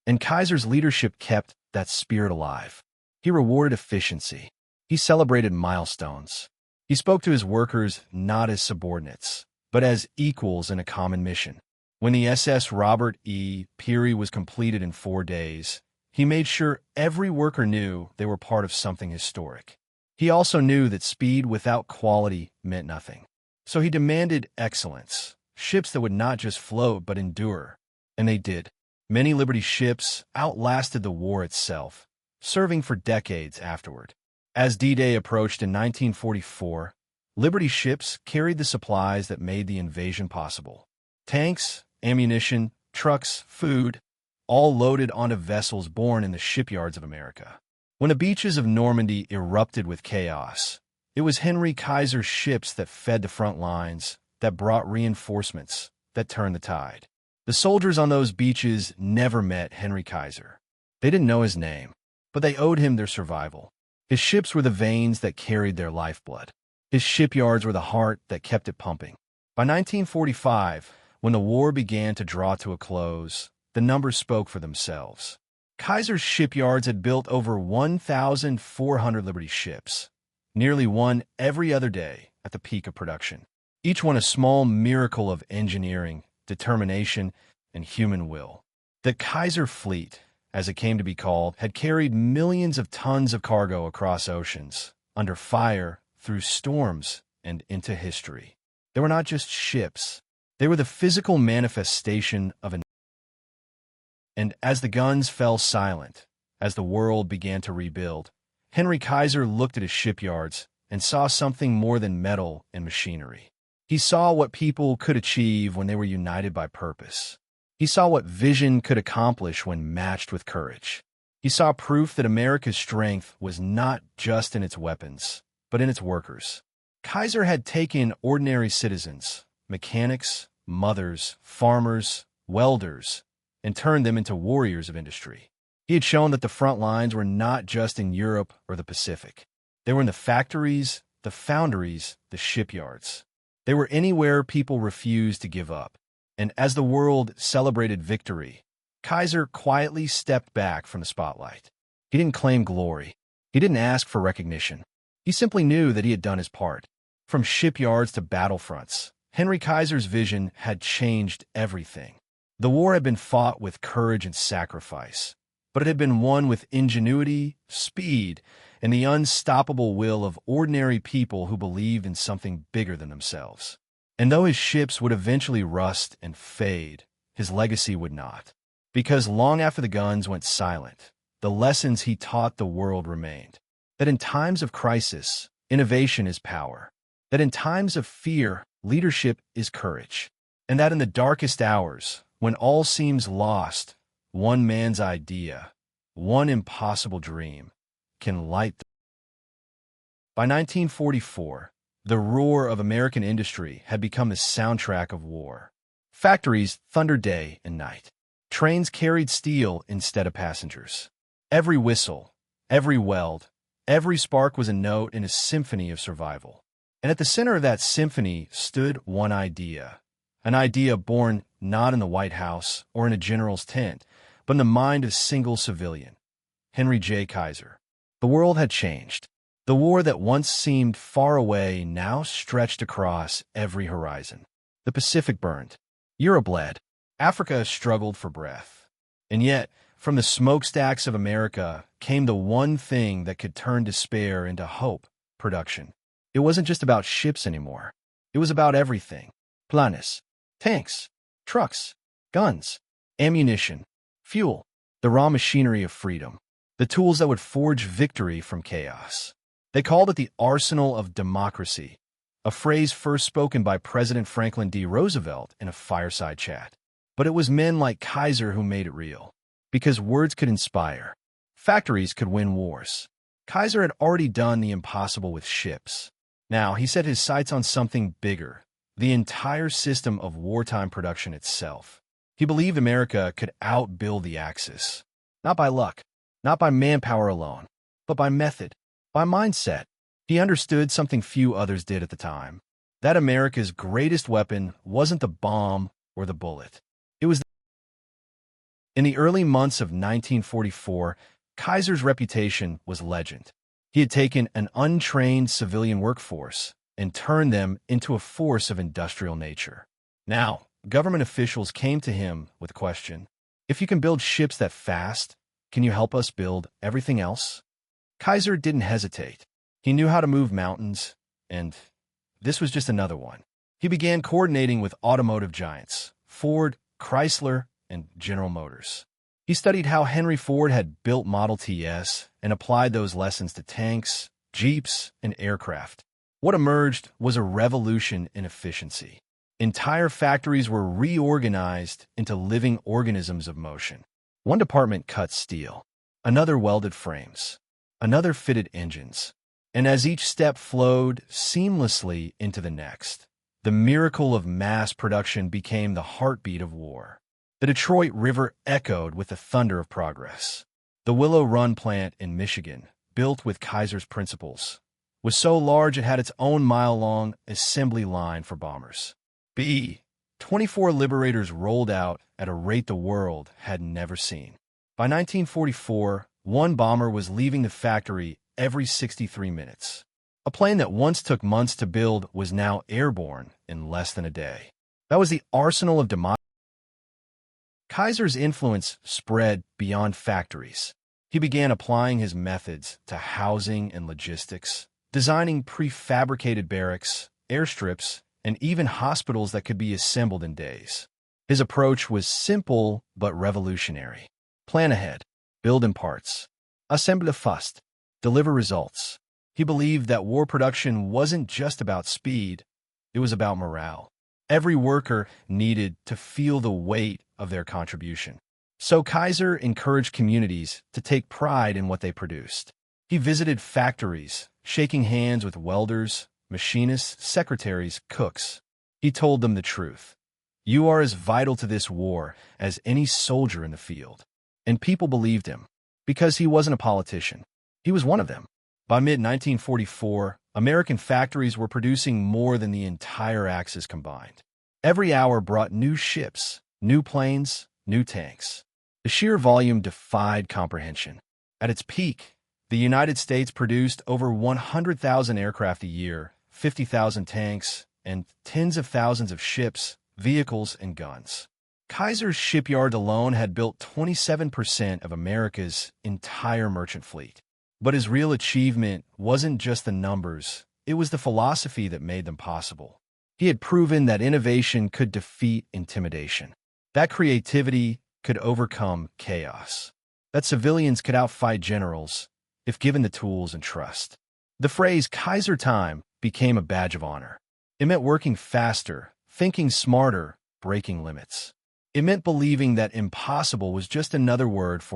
And Kaiser's leadership kept that spirit alive. He rewarded efficiency. He celebrated milestones. He spoke to his workers not as subordinates, but as equals in a common mission. When the SS Robert E. Peary was completed in 4 days, he made sure every worker knew they were part of something historic. He also knew that speed without quality meant nothing. So he demanded excellence, ships that would not just float but endure. And they did. Many Liberty ships outlasted the war itself, serving for decades afterward. As D-Day approached in 1944, Liberty ships carried the supplies that made the invasion possible. Tanks, ammunition, trucks, food, all loaded onto vessels born in the shipyards of America. When the beaches of Normandy erupted with chaos, it was Henry Kaiser's ships that fed the front lines, that brought reinforcements, that turned the tide. The soldiers on those beaches never met Henry Kaiser. They didn't know his name, but they owed him their survival. His ships were the veins that carried their lifeblood. His shipyards were the heart that kept it pumping. By 1945, when the war began to draw to a close, the numbers spoke for themselves. Kaiser's shipyards had built over 1,400 Liberty ships, nearly one every other day at the peak of production. Each one a small miracle of engineering, determination, and human will. The Kaiser fleet, as it came to be called, had carried millions of tons of cargo across oceans, under fire, through storms, and into history. They were not just ships. They were the physical manifestation of an... And as the guns fell silent, as the world began to rebuild, Henry Kaiser looked at his shipyards and saw something more than metal and machinery. He saw what people could achieve when they were united by purpose. He saw what vision could accomplish when matched with courage. He saw proof that America's strength was not just in its weapons, but in its workers. Kaiser had taken ordinary citizens, mechanics, mothers, farmers, welders, and turned them into warriors of industry. He had shown that the front lines were not just in Europe or the Pacific. They were in the factories, the foundries, the shipyards. They were anywhere people refused to give up. And as the world celebrated victory, Kaiser quietly stepped back from the spotlight. He didn't claim glory. He didn't ask for recognition. He simply knew that he had done his part. From shipyards to battlefronts, Henry Kaiser's vision had changed everything. The war had been fought with courage and sacrifice, but it had been won with ingenuity, speed, and the unstoppable will of ordinary people who believed in something bigger than themselves. And though his ships would eventually rust and fade, his legacy would not. Because long after the guns went silent, the lessons he taught the world remained. That in times of crisis, innovation is power. That in times of fear, leadership is courage. And that in the darkest hours, when all seems lost, one man's idea, one impossible dream, can light the... By 1944, the roar of American industry had become the soundtrack of war. Factories thundered day and night. Trains carried steel instead of passengers. Every whistle, every weld, every spark was a note in a symphony of survival. And at the center of that symphony stood one idea, an idea born not in the White House or in a general's tent, but in the mind of a single civilian, Henry J. Kaiser. The world had changed. The war that once seemed far away now stretched across every horizon. The Pacific burned. Europe bled. Africa struggled for breath. And yet, from the smokestacks of America came the one thing that could turn despair into hope: production. It wasn't just about ships anymore. It was about everything. Planes, tanks, trucks, guns, ammunition, fuel, the raw machinery of freedom, the tools that would forge victory from chaos. They called it the arsenal of democracy, a phrase first spoken by President Franklin D. Roosevelt in a fireside chat. But it was men like Kaiser who made it real, because words could inspire. Factories could win wars. Kaiser had already done the impossible with ships. Now he set his sights on something bigger, the entire system of wartime production itself. He believed America could outbuild the Axis, not by luck, not by manpower alone, but by method, by mindset. He understood something few others did at the time, that America's greatest weapon wasn't the bomb or the bullet. It was... In the early months of 1944, Kaiser's reputation was legend. He had taken an untrained civilian workforce and turned them into a force of industrial nature. Now, government officials came to him with the question, if you can build ships that fast, can you help us build everything else? Kaiser didn't hesitate. He knew how to move mountains, and this was just another one. He began coordinating with automotive giants, Ford, Chrysler, and General Motors. He studied how Henry Ford had built Model Ts and applied those lessons to tanks, jeeps, and aircraft. What emerged was a revolution in efficiency. Entire factories were reorganized into living organisms of motion. One department cut steel, another welded frames, another fitted engines. And as each step flowed seamlessly into the next, the miracle of mass production became the heartbeat of war. The Detroit River echoed with the thunder of progress. The Willow Run plant in Michigan, built with Kaiser's principles, was so large it had its own mile-long assembly line for bombers. B-24 Liberators rolled out at a rate the world had never seen. By 1944, one bomber was leaving the factory every 63 minutes. A plane that once took months to build was now airborne in less than a day. That was the arsenal of democracy. Kaiser's influence spread beyond factories. He began applying his methods to housing and logistics, designing prefabricated barracks, airstrips, and even hospitals that could be assembled in days. His approach was simple but revolutionary. Plan ahead, build in parts, assemble fast, deliver results. He believed that war production wasn't just about speed, it was about morale. Every worker needed to feel the weight of their contribution. So Kaiser encouraged communities to take pride in what they produced. He visited factories, shaking hands with welders, machinists, secretaries, cooks. He told them the truth. You are as vital to this war as any soldier in the field. And people believed him, because he wasn't a politician. He was one of them. By mid-1944, American factories were producing more than the entire Axis combined. Every hour brought new ships, new planes, new tanks. The sheer volume defied comprehension. At its peak, the United States produced over 100,000 aircraft a year, 50,000 tanks, and tens of thousands of ships, vehicles, and guns. Kaiser's shipyard alone had built 27% of America's entire merchant fleet. But his real achievement wasn't just the numbers, it was the philosophy that made them possible. He had proven that innovation could defeat intimidation, that creativity could overcome chaos, that civilians could outfight generals if given the tools and trust. The phrase Kaiser time became a badge of honor. It meant working faster, thinking smarter, breaking limits. It meant believing that impossible was just another word for.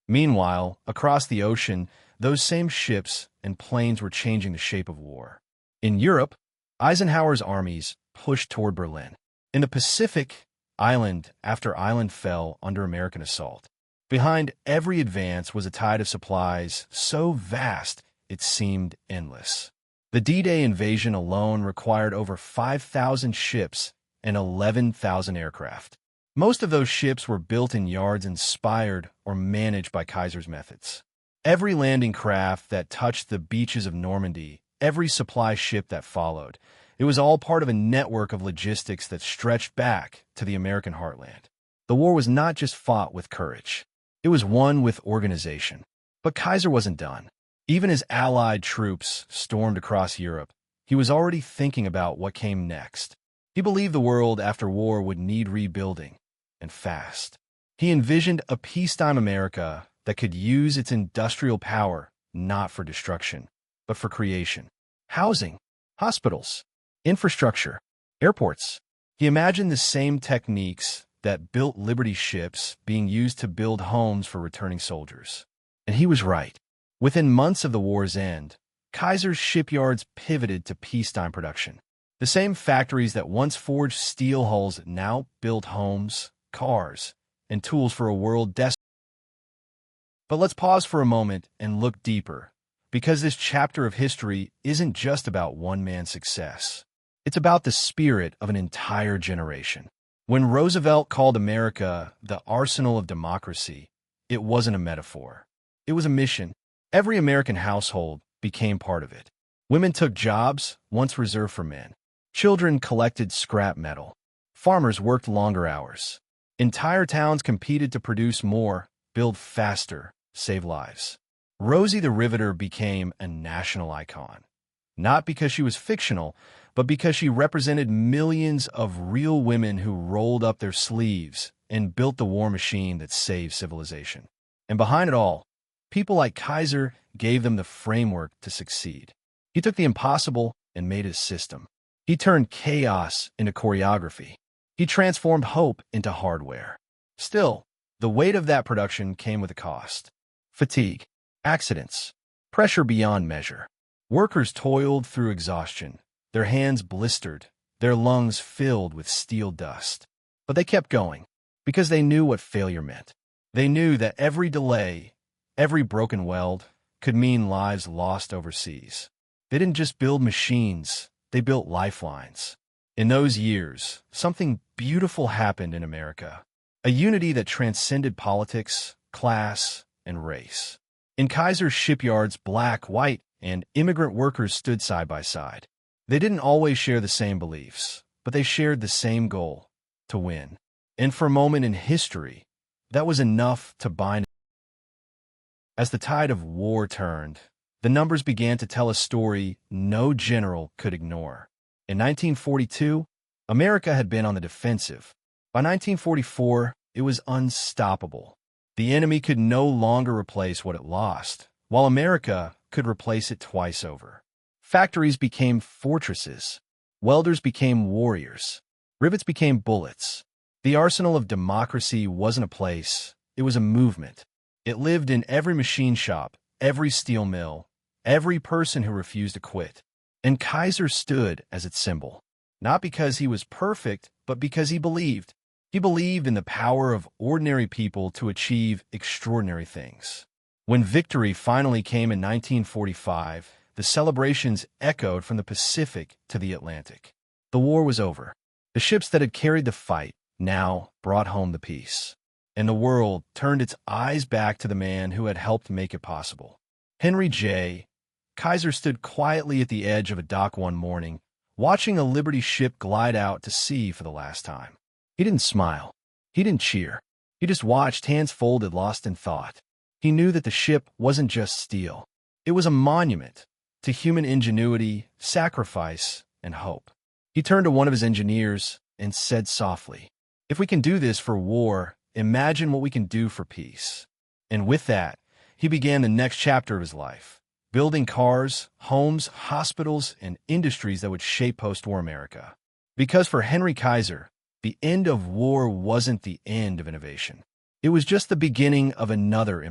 Meanwhile, across the ocean, those same ships and planes were changing the shape of war. In Europe, Eisenhower's armies pushed toward Berlin. In the Pacific, island after island fell under American assault. Behind every advance was a tide of supplies so vast it seemed endless. The D-Day invasion alone required over 5,000 ships and 11,000 aircraft. Most of those ships were built in yards inspired or managed by Kaiser's methods. Every landing craft that touched the beaches of Normandy, every supply ship that followed, it was all part of a network of logistics that stretched back to the American heartland. The war was not just fought with courage. It was won with organization. But Kaiser wasn't done. Even as Allied troops stormed across Europe, he was already thinking about what came next. He believed the world after war would need rebuilding, and fast. He envisioned a peacetime America that could use its industrial power not for destruction, but for creation. Housing, hospitals, infrastructure, airports. He imagined the same techniques that built Liberty ships being used to build homes for returning soldiers. And he was right. Within months of the war's end, Kaiser's shipyards pivoted to peacetime production. The same factories that once forged steel hulls now built homes, cars, and tools for a world desperate. But let's pause for a moment and look deeper, because this chapter of history isn't just about one man's success. It's about the spirit of an entire generation. When Roosevelt called America the arsenal of democracy, it wasn't a metaphor. It was a mission. Every American household became part of it. Women took jobs once reserved for men. Children collected scrap metal. Farmers worked longer hours. Entire towns competed to produce more, build faster, save lives. Rosie the Riveter became a national icon, not because she was fictional, but because she represented millions of real women who rolled up their sleeves and built the war machine that saved civilization. And behind it all, people like Kaiser gave them the framework to succeed. He took the impossible and made it a system. He turned chaos into choreography. He transformed hope into hardware. Still, the weight of that production came with a cost. Fatigue, accidents, pressure beyond measure. Workers toiled through exhaustion, their hands blistered, their lungs filled with steel dust. But they kept going, because they knew what failure meant. They knew that every delay, every broken weld, could mean lives lost overseas. They didn't just build machines, they built lifelines. In those years, something beautiful happened in America, a unity that transcended politics, class, and race. In Kaiser's shipyards, black, white, and immigrant workers stood side by side. They didn't always share the same beliefs, but they shared the same goal: to win. And for a moment in history, that was enough to bind. As the tide of war turned, the numbers began to tell a story no general could ignore. In 1942, America had been on the defensive. By 1944, it was unstoppable. The enemy could no longer replace what it lost, while America could replace it twice over. Factories became fortresses. Welders became warriors. Rivets became bullets. The arsenal of democracy wasn't a place, it was a movement. It lived in every machine shop, every steel mill, every person who refused to quit. And Kaiser stood as its symbol, not because he was perfect, but because he believed. He believed in the power of ordinary people to achieve extraordinary things. When victory finally came in 1945, the celebrations echoed from the Pacific to the Atlantic. The war was over. The ships that had carried the fight now brought home the peace. And the world turned its eyes back to the man who had helped make it possible. Henry J. Kaiser stood quietly at the edge of a dock one morning, watching a Liberty ship glide out to sea for the last time. He didn't smile. He didn't cheer. He just watched, hands folded, lost in thought. He knew that the ship wasn't just steel. It was a monument to human ingenuity, sacrifice, and hope. He turned to one of his engineers and said softly, "If we can do this for war, imagine what we can do for peace." And with that, he began the next chapter of his life, building cars, homes, hospitals, and industries that would shape post-war America. Because for Henry Kaiser, the end of war wasn't the end of innovation. It was just the beginning of another.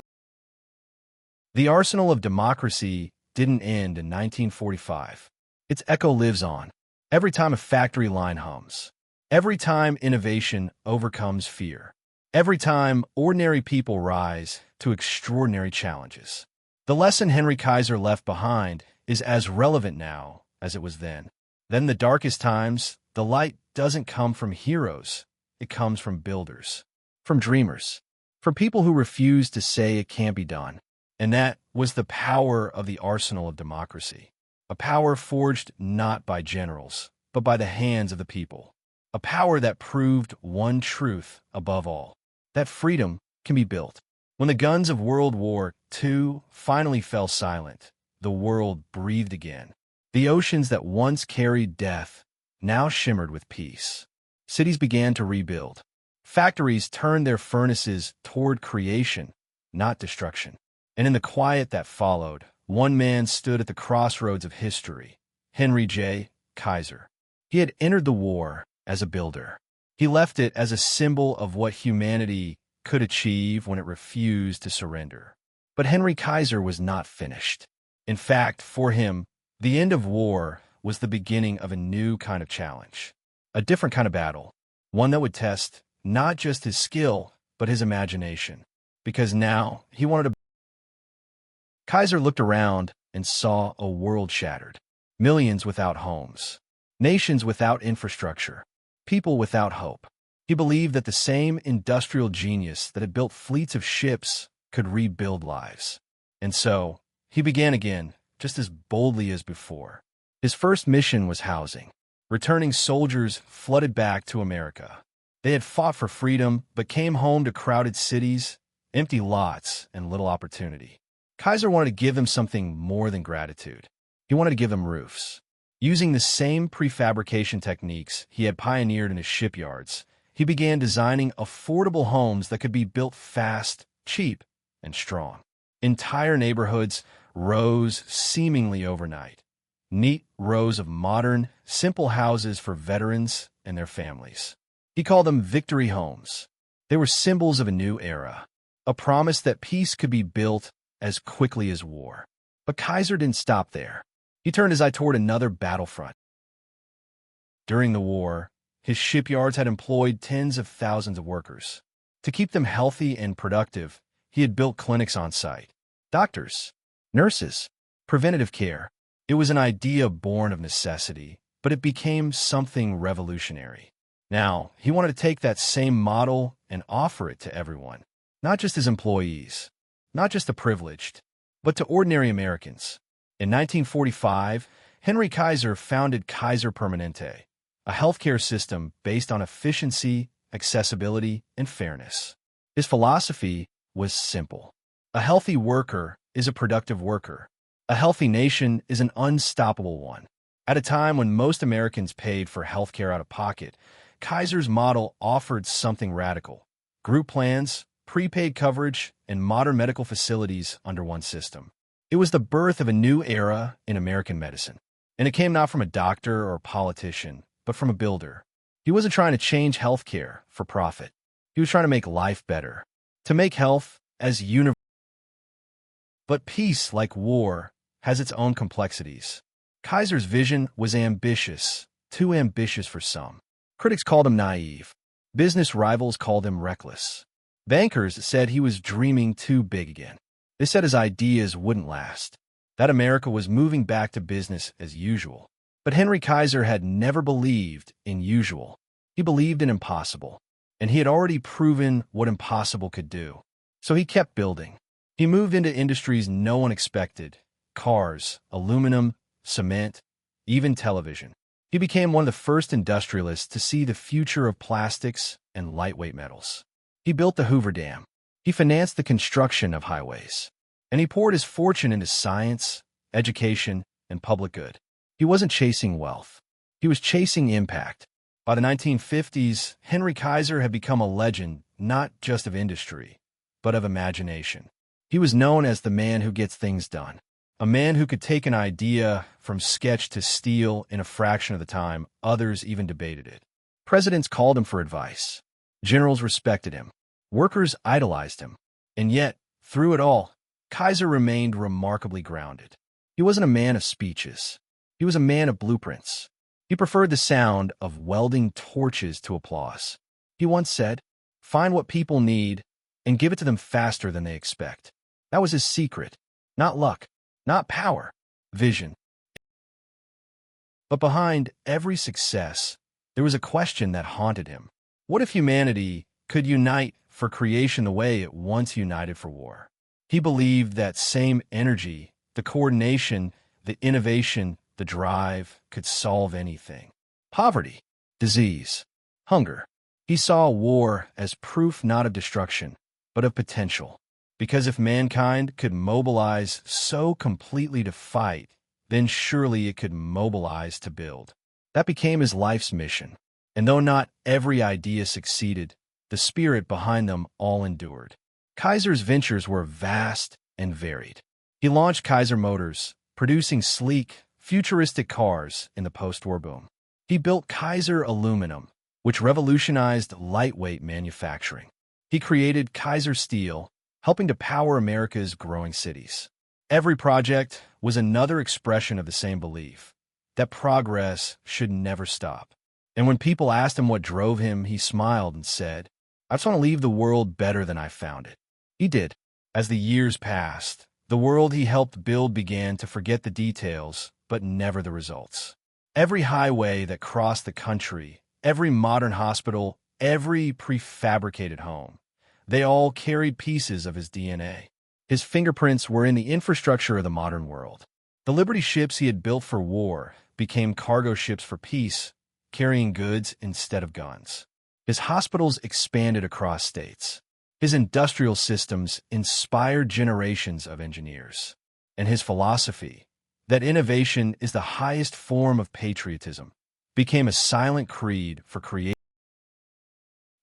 The arsenal of democracy didn't end in 1945. Its echo lives on. Every time a factory line hums. Every time innovation overcomes fear. Every time ordinary people rise to extraordinary challenges. The lesson Henry Kaiser left behind is as relevant now as it was then. Then in the darkest times, the light doesn't come from heroes. It comes from builders, from dreamers, from people who refuse to say it can't be done. And that was the power of the arsenal of democracy. A power forged not by generals, but by the hands of the people. A power that proved one truth above all, that freedom can be built. When the guns of World War II finally fell silent, the world breathed again. The oceans that once carried death now shimmered with peace. Cities began to rebuild. Factories turned their furnaces toward creation, not destruction. And in the quiet that followed, one man stood at the crossroads of history, Henry J. Kaiser. He had entered the war as a builder. He left it as a symbol of what humanity could achieve when it refused to surrender. But Henry Kaiser was not finished. In fact, for him, the end of war was the beginning of a new kind of challenge, a different kind of battle, one that would test not just his skill, but his imagination. Because now he wanted to. Kaiser looked around and saw a world shattered, millions without homes, nations without infrastructure, people without hope. He believed that the same industrial genius that had built fleets of ships could rebuild lives. And so, he began again, just as boldly as before. His first mission was housing. Returning soldiers flooded back to America. They had fought for freedom, but came home to crowded cities, empty lots, and little opportunity. Kaiser wanted to give them something more than gratitude. He wanted to give them roofs. Using the same prefabrication techniques he had pioneered in his shipyards, he began designing affordable homes that could be built fast, cheap, and strong. Entire neighborhoods rose seemingly overnight. Neat rows of modern, simple houses for veterans and their families. He called them victory homes. They were symbols of a new era, a promise that peace could be built as quickly as war. But Kaiser didn't stop there. He turned his eye toward another battlefront. During the war, his shipyards had employed tens of thousands of workers. To keep them healthy and productive, he had built clinics on site. Doctors, nurses, preventative care. It was an idea born of necessity, but it became something revolutionary. Now, he wanted to take that same model and offer it to everyone, not just his employees, not just the privileged, but to ordinary Americans. In 1945, Henry Kaiser founded Kaiser Permanente, a healthcare system based on efficiency, accessibility, and fairness. His philosophy was simple. A healthy worker is a productive worker. A healthy nation is an unstoppable one. At a time when most Americans paid for healthcare out of pocket, Kaiser's model offered something radical: group plans, prepaid coverage, and modern medical facilities under one system. It was the birth of a new era in American medicine. And it came not from a doctor or a politician, but from a builder. He wasn't trying to change healthcare for profit. He was trying to make life better, to make health as universal. But peace, like war, has its own complexities. Kaiser's vision was ambitious, too ambitious for some. Critics called him naive. Business rivals called him reckless. Bankers said he was dreaming too big again. They said his ideas wouldn't last, that America was moving back to business as usual. But Henry Kaiser had never believed in usual. He believed in impossible, and he had already proven what impossible could do. So he kept building. He moved into industries no one expected: cars, aluminum, cement, even television. He became one of the first industrialists to see the future of plastics and lightweight metals. He built the Hoover Dam. He financed the construction of highways. And he poured his fortune into science, education, and public good. He wasn't chasing wealth. He was chasing impact. By the 1950s, Henry Kaiser had become a legend, not just of industry, but of imagination. He was known as the man who gets things done, a man who could take an idea from sketch to steel in a fraction of the time others even debated it. Presidents called him for advice. Generals respected him. Workers idolized him. And yet, through it all, Kaiser remained remarkably grounded. He wasn't a man of speeches. He was a man of blueprints. He preferred the sound of welding torches to applause. He once said, "Find what people need and give it to them faster than they expect." That was his secret. Not luck, not power, vision. But behind every success, there was a question that haunted him. What if humanity could unite for creation the way it once united for war? He believed that same energy, the coordination, the innovation, the drive, could solve anything. Poverty, disease, hunger. He saw war as proof not of destruction, but of potential. Because if mankind could mobilize so completely to fight, then surely it could mobilize to build. That became his life's mission. And though not every idea succeeded, the spirit behind them all endured. Kaiser's ventures were vast and varied. He launched Kaiser Motors, producing sleek, futuristic cars in the post-war boom. He built Kaiser Aluminum, which revolutionized lightweight manufacturing. He created Kaiser Steel, helping to power America's growing cities. Every project was another expression of the same belief, that progress should never stop. And when people asked him what drove him, he smiled and said, "I just want to leave the world better than I found it." He did. As the years passed, the world he helped build began to forget the details, but never the results. Every highway that crossed the country, every modern hospital, every prefabricated home, they all carried pieces of his DNA. His fingerprints were in the infrastructure of the modern world. The Liberty ships he had built for war became cargo ships for peace, carrying goods instead of guns. His hospitals expanded across states. His industrial systems inspired generations of engineers. And his philosophy, that innovation is the highest form of patriotism, became a silent creed for creation.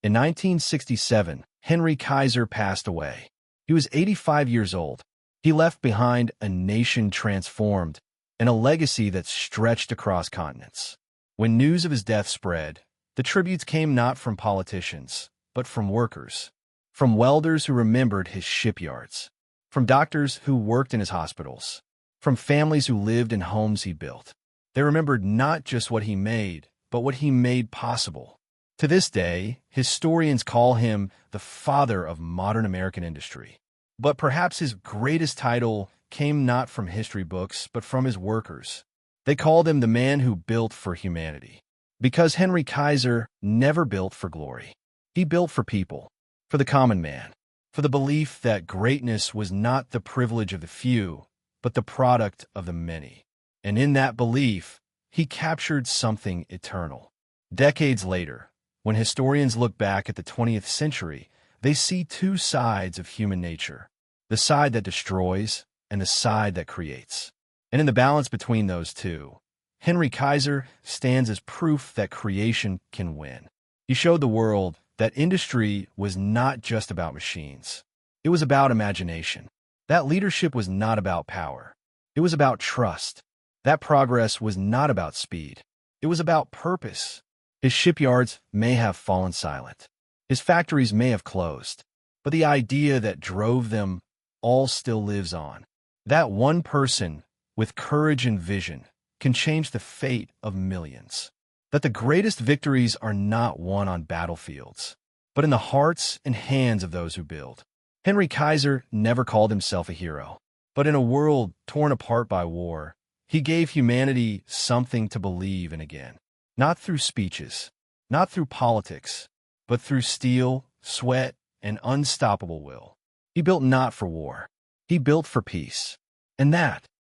In 1967, Henry Kaiser passed away. He was 85 years old. He left behind a nation transformed and a legacy that stretched across continents. When news of his death spread, the tributes came not from politicians, but from workers, from welders who remembered his shipyards, from doctors who worked in his hospitals, from families who lived in homes he built. They remembered not just what he made, but what he made possible. To this day, historians call him the father of modern American industry. But perhaps his greatest title came not from history books, but from his workers. They called him the man who built for humanity. Because Henry Kaiser never built for glory. He built for people, for the common man, for the belief that greatness was not the privilege of the few, but the product of the many. And in that belief, he captured something eternal. Decades later, when historians look back at the 20th century, they see two sides of human nature, the side that destroys and the side that creates. And in the balance between those two, Henry Kaiser stands as proof that creation can win. He showed the world that industry was not just about machines. It was about imagination. That leadership was not about power. It was about trust. That progress was not about speed. It was about purpose. His shipyards may have fallen silent. His factories may have closed. But the idea that drove them all still lives on. That one person with courage and vision can change the fate of millions. That the greatest victories are not won on battlefields, but in the hearts and hands of those who build. Henry Kaiser never called himself a hero, but in a world torn apart by war, he gave humanity something to believe in again. Not through speeches, not through politics, but through steel, sweat, and unstoppable will. He built not for war. He built for peace. And that